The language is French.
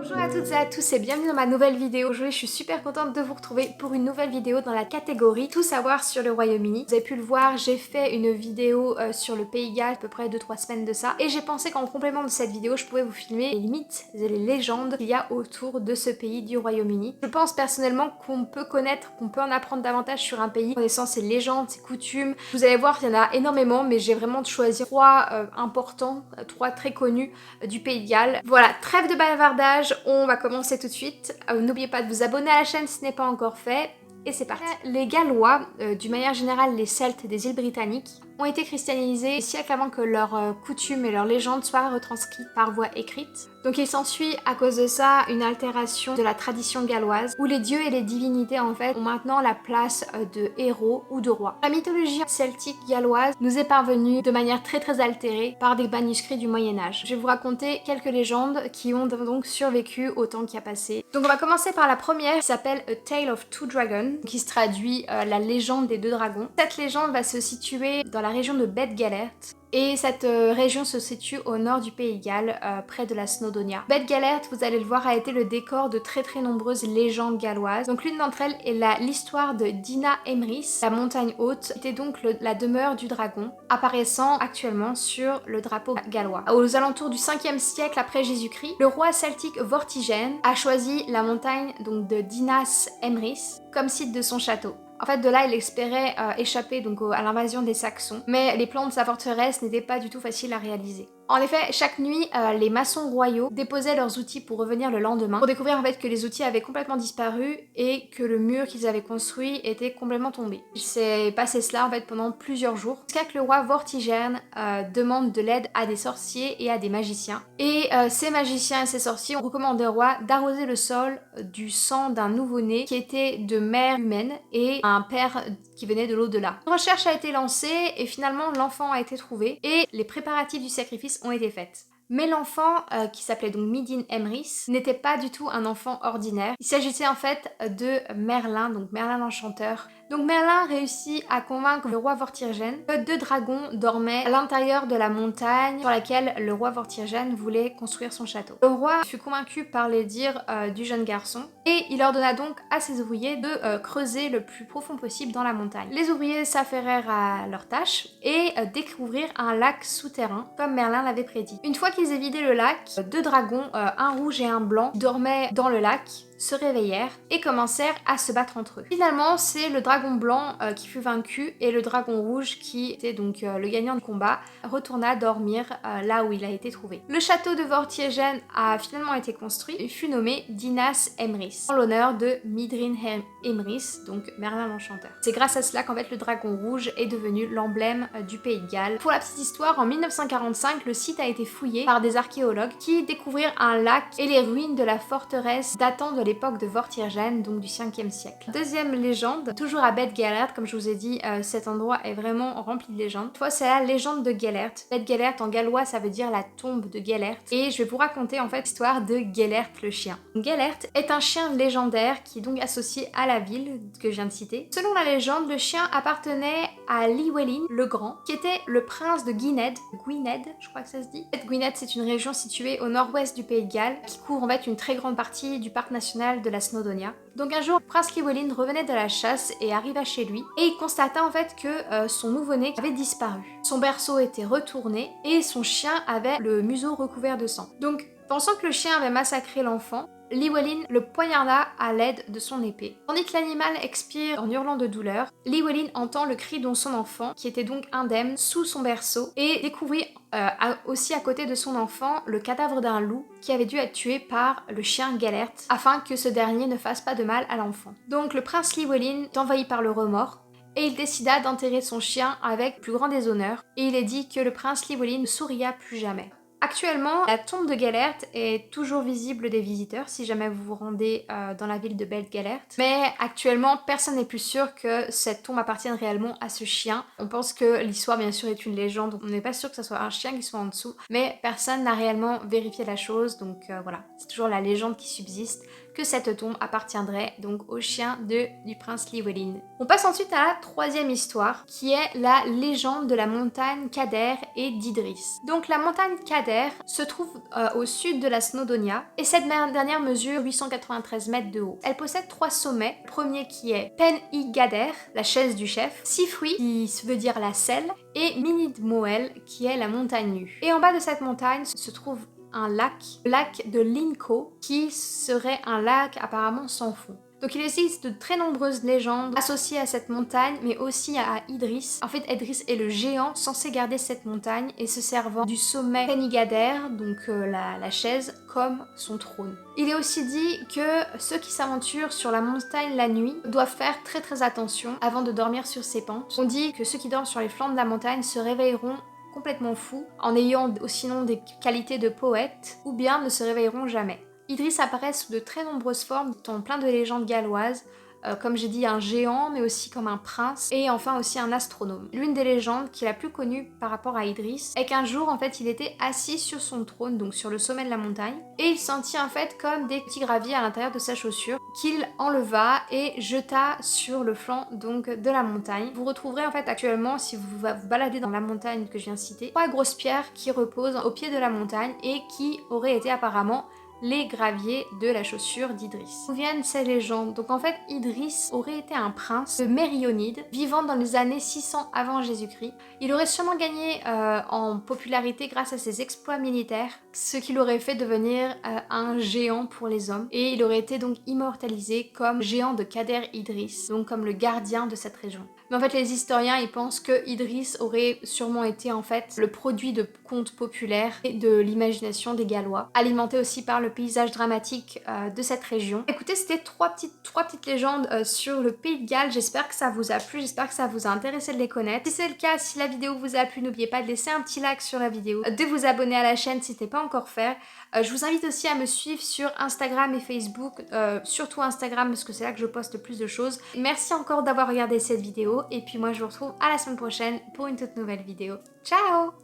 Bonjour à toutes et à tous et bienvenue dans ma nouvelle vidéo. Aujourd'hui je suis super contente de vous retrouver pour une nouvelle vidéo dans la catégorie Tout savoir sur le Royaume-Uni. Vous avez pu le voir, j'ai fait une vidéo sur le Pays de Galles à peu près 2-3 semaines de ça et j'ai pensé qu'en complément de cette vidéo je pouvais vous filmer les mythes et les légendes qu'il y a autour de ce pays du Royaume-Uni. Je pense personnellement qu'on peut connaître, qu'on peut en apprendre davantage sur un pays en connaissant ses légendes, ses coutumes. Vous allez voir, il y en a énormément mais j'ai vraiment choisi trois importants, trois très connus du Pays de Galles. Voilà, trêve de bavardage, on va commencer tout de suite. N'oubliez pas de vous abonner à la chaîne si ce n'est pas encore fait. Et c'est parti. Les Gallois, d'une manière générale les Celtes des îles britanniques, ont été christianisés des siècles avant que leurs coutumes et leurs légendes soient retranscrites par voie écrite. Donc il s'ensuit à cause de ça une altération de la tradition galloise, où les dieux et les divinités en fait ont maintenant la place de héros ou de rois. La mythologie celtique galloise nous est parvenue de manière très altérée par des manuscrits du Moyen-Âge. Je vais vous raconter quelques légendes qui ont donc survécu au temps qui a passé. Donc on va commencer par la première qui s'appelle A Tale of Two Dragons, qui se traduit la légende des deux dragons. Cette légende va se situer dans la région de Beddgelert. Et cette région se situe au nord du Pays de Galles, près de la Snowdonia. Beddgelert, vous allez le voir, a été le décor de très nombreuses légendes galloises. Donc l'une d'entre elles est l'histoire de Dina Emrys, la montagne haute, qui était donc la demeure du dragon, apparaissant actuellement sur le drapeau gallois. Aux alentours du 5e siècle après Jésus-Christ, le roi celtique Vortigern a choisi la montagne donc de Dinas Emrys comme site de son château. En fait, de là, il espérait échapper donc à l'invasion des Saxons, mais les plans de sa forteresse n'étaient pas du tout faciles à réaliser. En effet, chaque nuit, les maçons royaux déposaient leurs outils pour revenir le lendemain, pour découvrir en fait que les outils avaient complètement disparu et que le mur qu'ils avaient construit était complètement tombé. Il s'est passé cela en fait pendant plusieurs jours, jusqu'à que le roi Vortigern demande de l'aide à des sorciers et à des magiciens. Et ces magiciens et ces sorciers ont recommandé au roi d'arroser le sol du sang d'un nouveau-né qui était de mère humaine et un père qui venait de l'au-delà. Une recherche a été lancée et finalement l'enfant a été trouvé et les préparatifs du sacrifice ont été faits. Mais l'enfant, qui s'appelait donc Midin Emrys, n'était pas du tout un enfant ordinaire. Il s'agissait en fait de Merlin, donc Merlin l'Enchanteur. Donc Merlin réussit à convaincre le roi Vortigern que deux dragons dormaient à l'intérieur de la montagne sur laquelle le roi Vortigern voulait construire son château. Le roi fut convaincu par les dires du jeune garçon et il ordonna donc à ses ouvriers de creuser le plus profond possible dans la montagne. Les ouvriers s'affairèrent à leur tâche et découvrirent un lac souterrain comme Merlin l'avait prédit. Une fois qu'ils aient vidé le lac, deux dragons, un rouge et un blanc, dormaient dans le lac, se réveillèrent et commencèrent à se battre entre eux. Finalement, c'est le dragon blanc qui fut vaincu et le dragon rouge, qui était donc le gagnant de combat, retourna dormir là où il a été trouvé. Le château de Vortigern a finalement été construit et fut nommé Dinas Emrys, en l'honneur de Midrin Emrys, donc Merlin l'Enchanteur. C'est grâce à cela qu'en fait le dragon rouge est devenu l'emblème du Pays de Galles. Pour la petite histoire, en 1945, le site a été fouillé par des archéologues qui découvrirent un lac et les ruines de la forteresse datant de l'époque de Vortigern, donc du 5e siècle. Deuxième légende, toujours à Beddgelert, comme je vous ai dit, cet endroit est vraiment rempli de légendes. Cette fois, c'est la légende de Gelert. Beddgelert en gallois, ça veut dire la tombe de Gelert. Et je vais vous raconter en fait l'histoire de Gelert le chien. Gelert est un chien légendaire qui est donc associé à la ville que je viens de citer. Selon la légende, le chien appartenait à Llywelyn le Grand, qui était le prince de Gwynedd, je crois que ça se dit. Gwynedd, c'est une région située au nord-ouest du Pays de Galles, qui couvre en fait une très grande partie du parc national de la Snowdonia. Donc un jour, Prince Llywelyn revenait de la chasse et arriva chez lui et il constata en fait que son nouveau-né avait disparu. Son berceau était retourné et son chien avait le museau recouvert de sang. Donc pensant que le chien avait massacré l'enfant, Llywelyn le poignarda à l'aide de son épée. Tandis que l'animal expire en hurlant de douleur, Llywelyn entend le cri de son enfant, qui était donc indemne, sous son berceau, et découvrit aussi à côté de son enfant le cadavre d'un loup qui avait dû être tué par le chien Gelert, afin que ce dernier ne fasse pas de mal à l'enfant. Donc le prince Llywelyn est envahi par le remords, et il décida d'enterrer son chien avec plus grand déshonneur, et il est dit que le prince Llywelyn ne souria plus jamais. Actuellement, la tombe de Gelert est toujours visible des visiteurs si jamais vous vous rendez dans la ville de Beddgelert. Mais actuellement, personne n'est plus sûr que cette tombe appartienne réellement à ce chien. On pense que l'histoire bien sûr est une légende, on n'est pas sûr que ce soit un chien qui soit en dessous, mais personne n'a réellement vérifié la chose, donc voilà. C'est toujours la légende qui subsiste que cette tombe appartiendrait donc au chien du prince Llywelyn. On passe ensuite à la troisième histoire, qui est la légende de la montagne Cadair et d'Idris. Donc la montagne Cadair se trouve au sud de la Snowdonia, et cette dernière mesure 893 mètres de haut. Elle possède 3 sommets. Le premier qui est Pen y Gadair, la chaise du chef, Sifwi, qui veut dire la selle, et Minid Moel, qui est la montagne nue. Et en bas de cette montagne se trouve un lac, le lac de Linco, qui serait un lac apparemment sans fond. Donc il existe de très nombreuses légendes associées à cette montagne, mais aussi à Idris. En fait, Idris est le géant censé garder cette montagne et se servant du sommet Penigader, donc la chaise, comme son trône. Il est aussi dit que ceux qui s'aventurent sur la montagne la nuit doivent faire très attention avant de dormir sur ses pentes. On dit que ceux qui dorment sur les flancs de la montagne se réveilleront complètement fous, en ayant sinon des qualités de poète, ou bien ne se réveilleront jamais. Idris apparaît sous de très nombreuses formes, dans plein de légendes galloises, comme j'ai dit un géant, mais aussi comme un prince, et enfin aussi un astronome. L'une des légendes qui est la plus connue par rapport à Idris est qu'un jour en fait il était assis sur son trône, donc sur le sommet de la montagne, et il sentit en fait comme des petits graviers à l'intérieur de sa chaussure qu'il enleva et jeta sur le flanc donc de la montagne. Vous retrouverez en fait actuellement, si vous vous baladez dans la montagne que je viens de citer, 3 grosses pierres qui reposent au pied de la montagne et qui auraient été apparemment les graviers de la chaussure d'Idris. D'où viennent ces légendes? Donc en fait, Idris aurait été un prince de Mérionide, vivant dans les années 600 avant Jésus-Christ. Il aurait sûrement gagné en popularité grâce à ses exploits militaires, ce qui l'aurait fait devenir un géant pour les hommes. Et il aurait été donc immortalisé comme géant de Cadair Idris, donc comme le gardien de cette région. Mais en fait, les historiens, ils pensent que Idris aurait sûrement été en fait le produit de contes populaires et de l'imagination des Gallois, alimenté aussi par le paysage dramatique de cette région. Écoutez, c'était trois petites légendes sur le Pays de Galles. J'espère que ça vous a plu, j'espère que ça vous a intéressé de les connaître. Si c'est le cas, si la vidéo vous a plu, n'oubliez pas de laisser un petit like sur la vidéo, de vous abonner à la chaîne si ce n'est pas encore fait. Je vous invite aussi à me suivre sur Instagram et Facebook, surtout Instagram parce que c'est là que je poste le plus de choses. Merci encore d'avoir regardé cette vidéo et puis moi je vous retrouve à la semaine prochaine pour une toute nouvelle vidéo. Ciao!